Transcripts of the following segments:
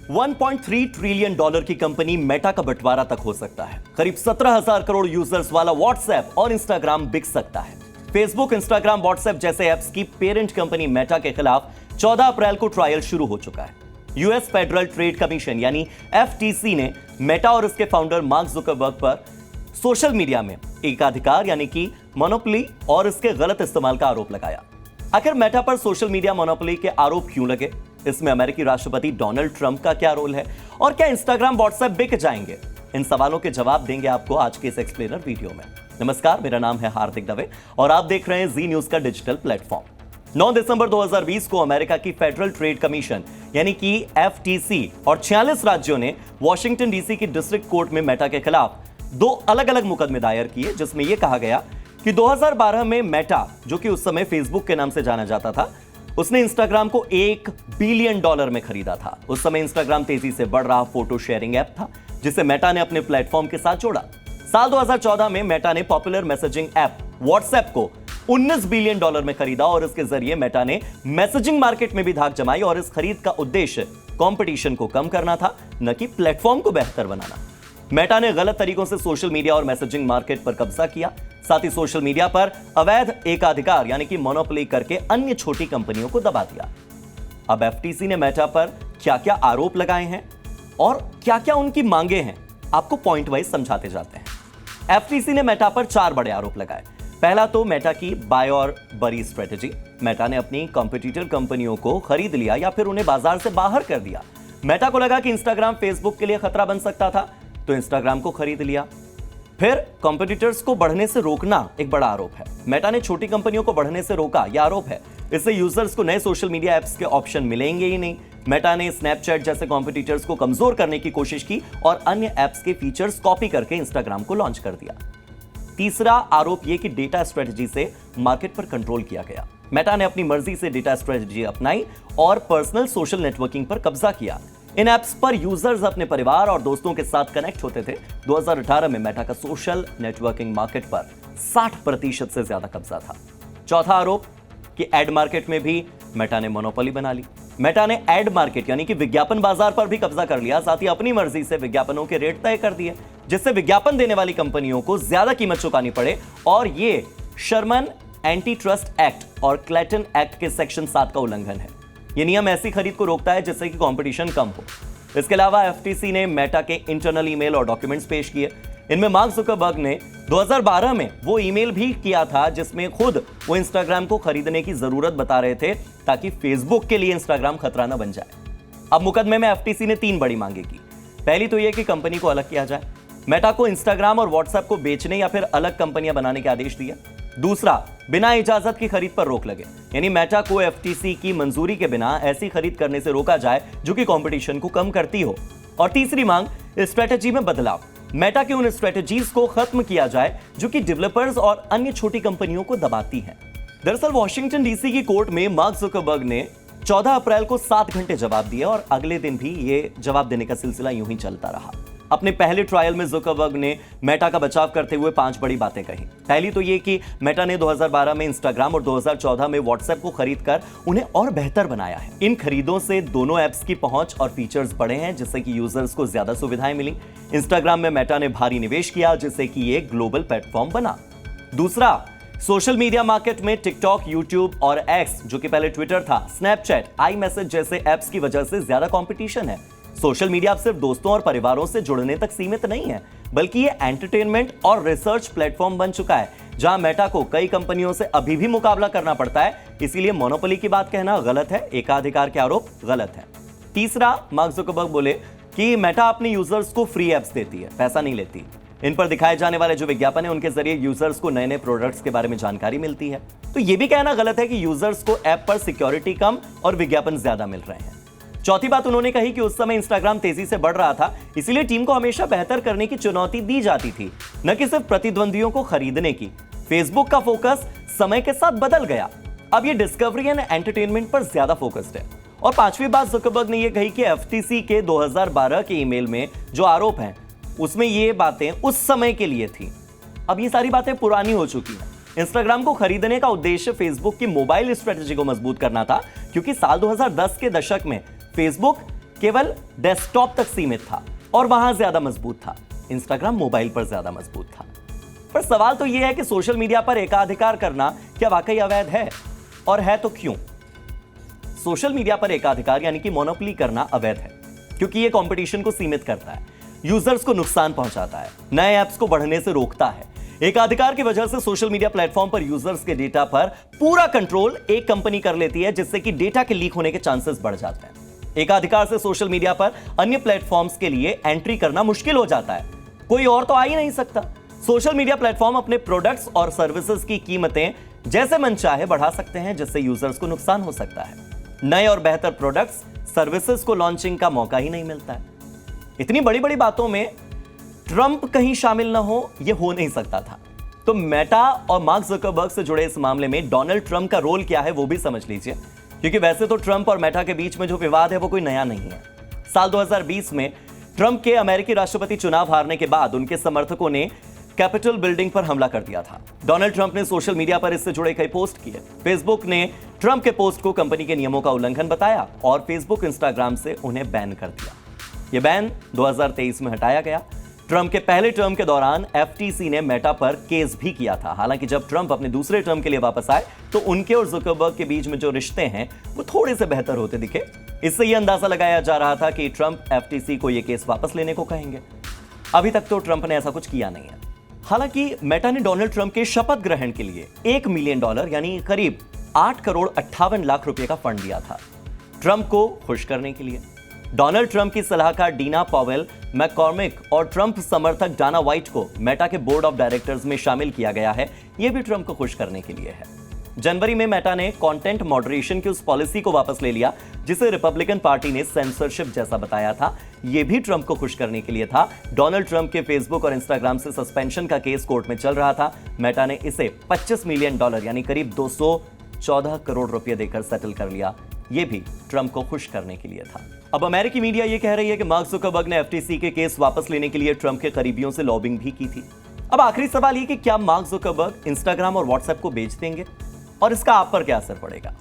1.3 trillion dollar की company Meta का बंटवारा तक हो सकता है। करीब 17,000 करोड़ यूजर्स वाला व्हाट्सएप और इंस्टाग्राम बिक सकता है। फेसबुक, इंस्टाग्राम, व्हाट्सएप जैसे ऐप्स की पेरेंट कंपनी मेटा के खिलाफ 14 अप्रैल को ट्रायल शुरू हो चुका है। यूएस फेडरल ट्रेड कमीशन यानी एफटीसी ने मेटा और इसके फाउंडर मार्क जुकरबर्ग पर सोशल मीडिया में एकाधिकार यानी कि मोनोपोली और इसके गलत इस्तेमाल का आरोप लगाया। आखिर मेटा पर सोशल मीडिया मोनोपोली के आरोप क्यों लगे? इसमें अमेरिकी राष्ट्रपति डोनाल्ड ट्रंप का क्या रोल है? और क्या इंस्टाग्राम, व्हाट्सएप बिक जाएंगे? इन सवालों के जवाब देंगे आपको आज के इस एक्सप्लेनर वीडियो में। नमस्कार, मेरा नाम है हार्दिक दवे और आप देख रहे हैं जी न्यूज का डिजिटल प्लेटफॉर्म। 9 दिसंबर 2020 को अमेरिका की फेडरल ट्रेड कमीशन यानी कि एफटीसी और 46 राज्यों ने वॉशिंगटन डीसी की डिस्ट्रिक्ट कोर्ट में मेटा के खिलाफ 2 अलग अलग मुकदमे दायर किए, जिसमें यह कहा गया कि 2012 में मेटा, जो कि उस समय फेसबुक के नाम से जाना जाता था, उसने इंस्टाग्राम को $1 बिलियन में खरीदा था। उस समय इंस्टाग्राम तेजी से बढ़ रहा फोटो शेयरिंग ऐप था, जिसे मेटा ने अपने प्लेटफॉर्म के साथ जोड़ा। साल 2014 में मेटा ने पॉपुलर मैसेजिंग ऐप व्हाट्सएप को $19 बिलियन में खरीदा और इसके जरिए मेटा ने मैसेजिंग मार्केट में भी धाक जमाई और इस खरीद का उद्देश्य कंपटीशन को कम करना था, न कि प्लेटफॉर्म को बेहतर बनाना। मेटा ने गलत तरीकों से सोशल मीडिया और मैसेजिंग मार्केट पर कब्जा किया, साथ ही सोशल मीडिया पर अवैध एकाधिकार यानी कि मोनोपोली करके अन्य छोटी कंपनियों को दबा दिया। अब एफटीसी ने मेटा पर क्या क्या आरोप लगाए हैं और क्या क्या उनकी मांगे हैं, आपको पॉइंट वाइज समझाते जाते हैं। एफटीसी ने मेटा पर 4 बड़े आरोप लगाए। पहला तो मेटा की बाय और बरी स्ट्रेटेजी। मेटा ने अपनी कॉम्पिटिटर कंपनियों को खरीद लिया या फिर उन्हें बाजार से बाहर कर दिया। मेटा को लगा कि इंस्टाग्राम फेसबुक के लिए खतरा बन सकता था, तो इंस्टाग्राम को खरीद लिया। फिर कॉम्पिटिटर्स को बढ़ने से रोकना एक बड़ा आरोप है। मेटा ने छोटी कंपनियों को बढ़ने से रोका, यह आरोप है। इससे यूजर्स को नए सोशल मीडिया ऐप्स के ऑप्शन मिलेंगे ही नहीं। मेटा ने स्नैपचैट जैसे कॉम्पिटिटर्स को कमजोर करने की कोशिश की और अन्य ऐप्स के फीचर्स कॉपी करके इंस्टाग्राम को लॉन्च कर दिया। तीसरा आरोप यह कि डेटा स्ट्रेटजी से मार्केट पर कंट्रोल किया गया। मेटा ने अपनी मर्जी से डेटा स्ट्रेटजी अपनाई और पर्सनल सोशल नेटवर्किंग पर कब्जा किया। इन ऐप्स पर यूजर्स अपने परिवार और दोस्तों के साथ कनेक्ट होते थे। 2018 में मेटा का सोशल नेटवर्किंग मार्केट पर 60% से ज्यादा कब्जा था। चौथा आरोप कि एड मार्केट में भी मेटा ने मोनोपोली बना ली। मेटा ने एड मार्केट यानी कि विज्ञापन बाजार पर भी कब्जा कर लिया, साथ ही अपनी मर्जी से विज्ञापनों के रेट तय कर दिए, जिससे विज्ञापन देने वाली कंपनियों को ज्यादा कीमत चुकानी पड़े। और ये शर्मन एंटी ट्रस्ट एक्ट और क्लेटन एक्ट के सेक्शन 7 का उल्लंघन है। ये नियम ऐसी खरीद को रोकता है जिससे कि कंपटीशन कम हो। इसके अलावा एफटीसी ने मेटा के इंटरनल ईमेल और डॉक्यूमेंट्स पेश किए। इनमें मार्क जुकरबर्ग ने 2012 में वो ईमेल भी किया था जिसमें खुद वो इंस्टाग्राम को खरीदने की जरूरत बता रहे थे, ताकि फेसबुक के लिए इंस्टाग्राम खतरा न बन जाए। अब मुकदमे में एफटीसी ने 3 बड़ी मांगे की। पहली तो यह कि कंपनी को अलग किया जाए। मेटा को इंस्टाग्राम और व्हाट्सएप को बेचने या फिर अलग कंपनियां बनाने के आदेश दिए। दूसरा, बिना इजाजत की खरीद पर रोक लगे, यानी मेटा को एफटीसी की मंजूरी के बिना ऐसी खरीद करने से रोका जाए जो कि कंपटीशन को कम करती हो। और तीसरी मांग, स्ट्रेटेजी में बदलाव। मेटा की उन स्ट्रेटेजीज को खत्म किया जाए जो कि डेवलपर्स और अन्य छोटी कंपनियों को दबाती हैं। दरअसल वॉशिंगटन डीसी की कोर्ट में मार्क जुकरबर्ग ने 14 अप्रैल को 7 घंटे जवाब दिए और अगले दिन भी ये जवाब देने का सिलसिला यूं ही चलता रहा। अपने पहले ट्रायल में जुकरबर्ग ने मेटा का बचाव करते हुए 5 बड़ी बातें कही। पहली तो ये कि मेटा ने 2012 में इंस्टाग्राम और 2014 में व्हाट्सएप को खरीदकर उन्हें और बेहतर बनाया है। इन खरीदों से दोनों ऐप्स की पहुंच और फीचर्स बढ़े हैं, जिससे कि यूजर्स को ज्यादा सुविधाएं मिली। इंस्टाग्राम में मेटा ने भारी निवेश किया, जिससे कि ये ग्लोबल प्लेटफॉर्म बना। दूसरा, सोशल मीडिया मार्केट में टिकटॉक, यूट्यूब और एक्स, जो कि पहले ट्विटर था, स्नैपचैट, आई मैसेज जैसे ऐप्स की वजह से ज्यादा कंपटीशन है। सोशल मीडिया अब सिर्फ दोस्तों और परिवारों से जुड़ने तक सीमित नहीं है, बल्कि ये एंटरटेनमेंट और रिसर्च प्लेटफॉर्म बन चुका है, जहां मेटा को कई कंपनियों से अभी भी मुकाबला करना पड़ता है। इसीलिए मोनोपोली की बात कहना गलत है, एकाधिकार के आरोप गलत है। तीसरा, मार्क जुकरबर्ग बोले कि मेटा अपने यूजर्स को फ्री एप्स देती है, पैसा नहीं लेती। इन पर दिखाए जाने वाले जो विज्ञापन है, उनके जरिए यूजर्स को नए नए प्रोडक्ट्स के बारे में जानकारी मिलती है। तो यह भी कहना गलत है कि यूजर्स को ऐप पर सिक्योरिटी कम और विज्ञापन ज्यादा मिल रहे हैं। चौथी बात उन्होंने कही कि उस समय इंस्टाग्राम तेजी से बढ़ रहा था, इसीलिए टीम को हमेशा बेहतर करने की चुनौती दी जाती थी, न कि सिर्फ प्रतिद्वंदियों को खरीदने की। फेसबुक का फोकस समय के साथ बदल गया, अब ये डिस्कवरी एंड एंटरटेनमेंट पर ज्यादा फोकस्ड है। और पांचवी बात जुकरबर्ग ने यह कही कि एफटीसी के 2012 के ईमेल में जो आरोप हैं, उसमें ये बातें उस समय के लिए थी। अब ये सारी बातें पुरानी हो चुकी हैं। इंस्टाग्राम को खरीदने का उद्देश्य फेसबुक की मोबाइल स्ट्रेटजी को मजबूत करना था, क्योंकि साल 2010 के दशक में फेसबुक केवल डेस्कटॉप तक सीमित था और वहां ज्यादा मजबूत था। इंस्टाग्राम मोबाइल पर ज्यादा मजबूत था। पर सवाल तो यह है कि सोशल मीडिया पर एकाधिकार करना क्या वाकई अवैध है, और है तो क्यों? सोशल मीडिया पर एकाधिकार यानी कि मोनोपोली करना अवैध है, क्योंकि यह कंपटीशन को सीमित करता है, यूजर्स को नुकसान पहुंचाता है, नए ऐप्स को बढ़ने से रोकता है। एकाधिकार की वजह से सोशल मीडिया प्लेटफॉर्म पर यूजर्स के डेटा पर पूरा कंट्रोल एक कंपनी कर लेती है, जिससे कि डेटा के लीक होने के चांसेस बढ़ जाते हैं। एकाधिकार से सोशल मीडिया पर अन्य प्लेटफॉर्म्स के लिए एंट्री करना मुश्किल हो जाता है, कोई और तो आ ही नहीं सकता। सोशल मीडिया प्लेटफॉर्म अपने प्रोडक्ट्स और सर्विसेज की कीमतें जैसे मन चाहे बढ़ा सकते हैं, जिससे यूजर्स को नुकसान हो सकता है। नए और बेहतर प्रोडक्ट्स सर्विसेज को लॉन्चिंग का मौका ही नहीं मिलता है। इतनी बड़ी बड़ी बातों में ट्रंप कहीं शामिल ना हो, यह हो नहीं सकता था। तो मेटा और मार्क ज़करबर्ग से जुड़े इस मामले में डोनाल्ड ट्रंप का रोल क्या है वो भी समझ लीजिए, क्योंकि वैसे तो ट्रंप और मेटा के बीच में जो विवाद है वो कोई नया नहीं है। साल 2020 में ट्रंप के अमेरिकी राष्ट्रपति चुनाव हारने के बाद उनके समर्थकों ने कैपिटल बिल्डिंग पर हमला कर दिया था। डोनाल्ड ट्रंप ने सोशल मीडिया पर इससे जुड़े कई पोस्ट किए। फेसबुक ने ट्रंप के पोस्ट को कंपनी के नियमों का उल्लंघन बताया और फेसबुक इंस्टाग्राम से उन्हें बैन कर दिया। यह बैन 2023 में हटाया गया। ट्रंप के पहले टर्म के दौरान एफटीसी ने मेटा पर केस भी किया था। हालांकि जब ट्रंप अपने दूसरे टर्म के लिए वापस आए तो उनके और ज़ुकरबर्ग के बीच में जो रिश्ते हैं वो थोड़े से बेहतर होते दिखे। इससे यह अंदाजा लगाया जा रहा था कि ट्रंप एफटीसी को यह केस वापस लेने को कहेंगे। अभी तक तो ट्रंप ने ऐसा कुछ किया नहीं है। हालांकि मेटा ने डोनाल्ड ट्रंप के शपथ ग्रहण के लिए $1 मिलियन यानी करीब 8 करोड़ 58 लाख रुपए का फंड दिया था, ट्रंप को खुश करने के लिए। डोनाल्ड ट्रंप की सलाहकार डीना पॉवेल मैककॉर्मिक और ट्रंप समर्थक डाना व्हाइट को मेटा के बोर्ड ऑफ डायरेक्टर्स में शामिल किया गया है। यह भी ट्रंप को खुश करने के लिए है। जनवरी में मेटा ने कंटेंट मॉडरेशन की उस पॉलिसी को वापस ले लिया जिसे रिपब्लिकन पार्टी ने सेंसरशिप जैसा बताया था। यह भी ट्रंप को खुश करने के लिए था। डोनाल्ड ट्रंप के फेसबुक और इंस्टाग्राम से सस्पेंशन का केस कोर्ट में चल रहा था। मेटा ने इसे $25 मिलियन यानी करीब 214 करोड़ रुपए देकर सेटल कर लिया। यह भी ट्रंप को खुश करने के लिए था। अब अमेरिकी मीडिया यह कह रही है कि मार्क ज़ुकरबर्ग ने एफटीसी के केस वापस लेने के लिए ट्रंप के करीबियों से लॉबिंग भी की थी। अब आखिरी सवाल यह कि क्या मार्क ज़ुकरबर्ग इंस्टाग्राम और व्हाट्सएप को बेच देंगे और इसका आप पर क्या असर पड़ेगा?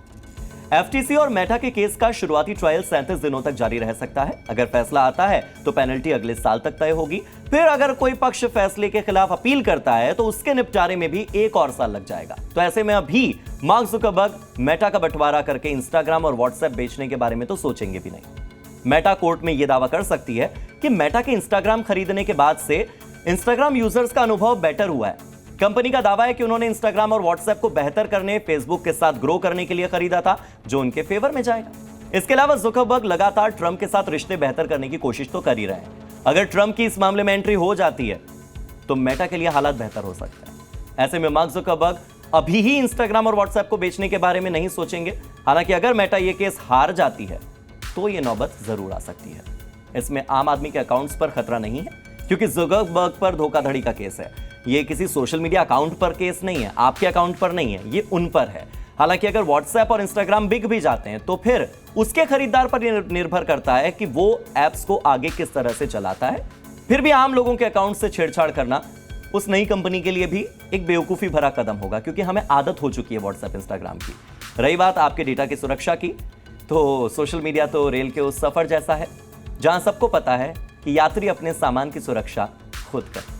एफटीसी और मेटा के केस का शुरुआती ट्रायल 37 दिनों तक जारी रह सकता है। अगर फैसला आता है तो पेनल्टी अगले साल तक तय होगी। फिर अगर कोई पक्ष फैसले के खिलाफ अपील करता है तो उसके निपटारे में भी 1 और साल लग जाएगा। तो ऐसे में अभी मार्क ज़ुकरबर्ग मेटा का बंटवारा करके इंस्टाग्राम और व्हाट्सएप बेचने के बारे में तो सोचेंगे भी नहीं। मेटा कोर्ट में यह दावा कर सकती है कि मेटा के इंस्टाग्राम खरीदने के बाद से इंस्टाग्राम यूजर्स का अनुभव बेटर हुआ है। कंपनी का दावा है कि उन्होंने इंस्टाग्राम और व्हाट्सएप को बेहतर करने, फेसबुक के साथ ग्रो करने के लिए खरीदा था, जो उनके फेवर में जाएगा। इसके अलावा ज़ुकरबर्ग लगातार ट्रंप के साथ रिश्ते बेहतर करने की कोशिश तो कर ही रहे हैं। अगर ट्रंप की इस मामले में एंट्री हो जाती है तो मेटा के लिए हालात बेहतर हो सकते हैं। ऐसे में मार्क ज़ुकरबर्ग अभी ही इंस्टाग्राम और व्हाट्सएप को बेचने के बारे में नहीं सोचेंगे। हालांकि अगर मेटा ये केस हार जाती है तो ये नौबत जरूर आ सकती है। इसमें आम आदमी के अकाउंट्स पर खतरा नहीं है, क्योंकि ज़ुकरबर्ग पर धोखाधड़ी का केस है। ये किसी सोशल मीडिया अकाउंट पर केस नहीं है, आपके अकाउंट पर नहीं है, ये उन पर है। हालांकि अगर व्हाट्सएप और इंस्टाग्राम बिक भी जाते हैं तो फिर उसके खरीदार पर निर्भर करता है कि वो ऐप्स को आगे किस तरह से चलाता है। फिर भी आम लोगों के अकाउंट से छेड़छाड़ करना उस नई कंपनी के लिए भी एक बेवकूफ़ी भरा कदम होगा, क्योंकि हमें आदत हो चुकी है व्हाट्सएप इंस्टाग्राम की। रही बात आपके डेटा की सुरक्षा की, तो सोशल मीडिया तो रेल के उस सफर जैसा है जहां सबको पता है कि यात्री अपने सामान की सुरक्षा खुद करते हैं।